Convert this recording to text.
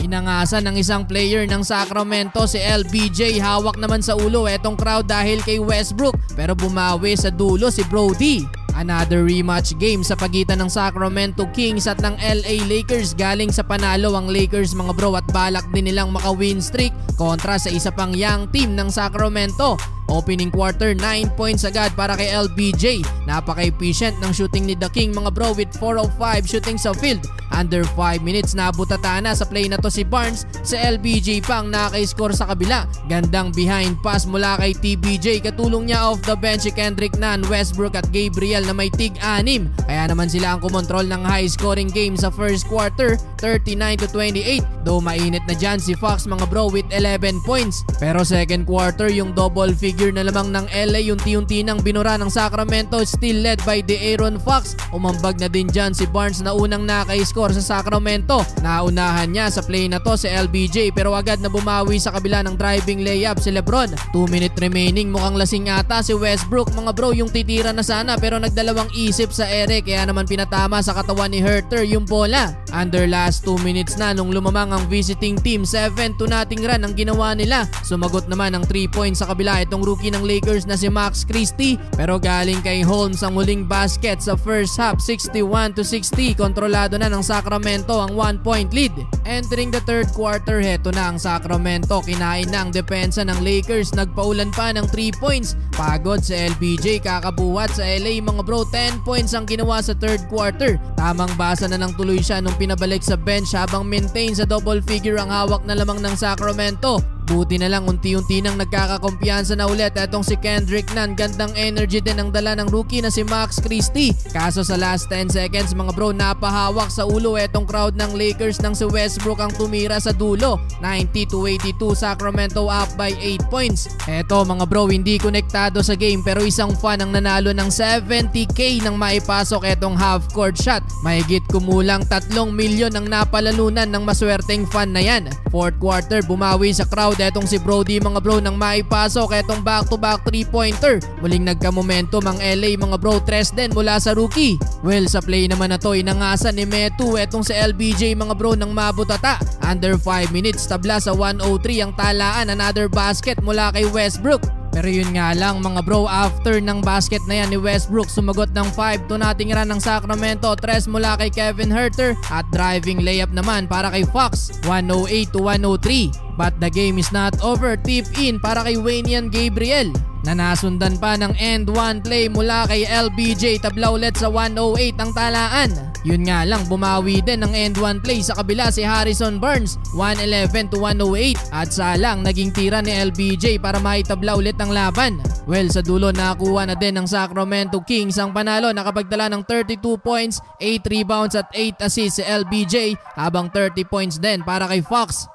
Inangasan ng isang player ng Sacramento si LBJ, hawak naman sa ulo etong crowd dahil kay Westbrook pero bumawi sa dulo si Brody. Another rematch game sa pagitan ng Sacramento Kings at ng LA Lakers. Galing sa panalo ang Lakers mga bro at balak din nilang maka-win streak kontra sa isa pang young team ng Sacramento. Opening quarter 9 points agad para kay LBJ. Napaka-efficient ng shooting ni The King mga bro with 4 of 5 shooting sa field. Under 5 minutes nabutata na sa play na to si Barnes. Sa LBJ pang naka-score sa kabila. Gandang behind pass mula kay TBJ. Katulong niya off the bench si Kendrick Nunn, Westbrook at Gabriel na may tig-6. Kaya naman sila ang kumontrol ng high scoring game sa first quarter 39-28. Though mainit na dyan si Fox mga bro with 11 points. Pero second quarter yung double figure na lamang ng LA, unti-unti nang binura ng Sacramento, still led by De'Aaron Fox. Umambag na din dyan si Barnes na unang naka-score sa Sacramento. Naunahan niya sa play na to si LBJ pero agad na bumawi sa kabila ng driving layup si LeBron. 2 minute remaining, mukhang lasing ata si Westbrook mga bro, yung titira na sana pero nagdalawang isip sa ere kaya naman pinatama sa katawan ni Herter yung bola. Under last 2 minutes na nung lumamang ang visiting team, 7-0 run ang ginawa nila. Sumagot naman ng 3 points sa kabila itong rookie ng Lakers na si Max Christie pero galing kay Holmes ang huling basket sa first half. 61-60, kontrolado na ng Sacramento ang 1 point lead. Entering the third quarter, heto na ang Sacramento, kinain na ang depensa ng Lakers, nagpaulan pa ng 3 points. Pagod sa LBJ, kakabuhat sa LA mga bro. 10 points ang ginawa sa third quarter. Tamang basa na lang tuloy siya nung pinabalik sa bench habang maintain sa double figure ang hawak na lamang ng Sacramento. Buti na lang unti-unti nang nagkakakumpiyansa na ulit etong si Kendrick Nunn. Gandang energy din ang dala ng rookie na si Max Christie. Kaso sa last 10 seconds mga bro, napahawak sa ulo etong crowd ng Lakers nang si Westbrook ang tumira sa dulo. 90-82, Sacramento up by 8 points. Eto mga bro, hindi konektado sa game pero isang fan ang nanalo ng 70k nang maipasok etong half court shot. Mahigit kumulang 3 milyon ang napalalunan ng maswerteng fan na yan. Fourth quarter, bumawi sa crowd etong si Brody mga bro nang maipasok etong back-to-back 3-pointer. Muling nagka-momentum ang LA mga bro, 3 din mula sa rookie. Well, sa play naman na to, inangasan ni Metu etong si LBJ mga bro nang mabutata. Under 5 minutes, tabla sa 103 ang talaan. Another basket mula kay Westbrook. Pero yun nga lang mga bro, after ng basket na yan ni Westbrook, sumagot ng 5-0 run ng Sacramento. 3 mula kay Kevin Herter at driving layup naman para kay Fox. 108-103. But the game is not over. Tip in para kay Waynian Gabriel na nasundan pa ng end 1 play mula kay LBJ. Tabla ulit sa 108 ang talaan. Yun nga lang, bumawi din ng end 1 play sa kabila si Harrison Barnes. 111-108 at salang naging tira ni LBJ para maitabla ulit ang laban. Well, sa dulo nakakuha na din ng Sacramento Kings ang panalo. Nakapagdala ng 32 points, 8 rebounds at 8 assists si LBJ habang 30 points din para kay Fox.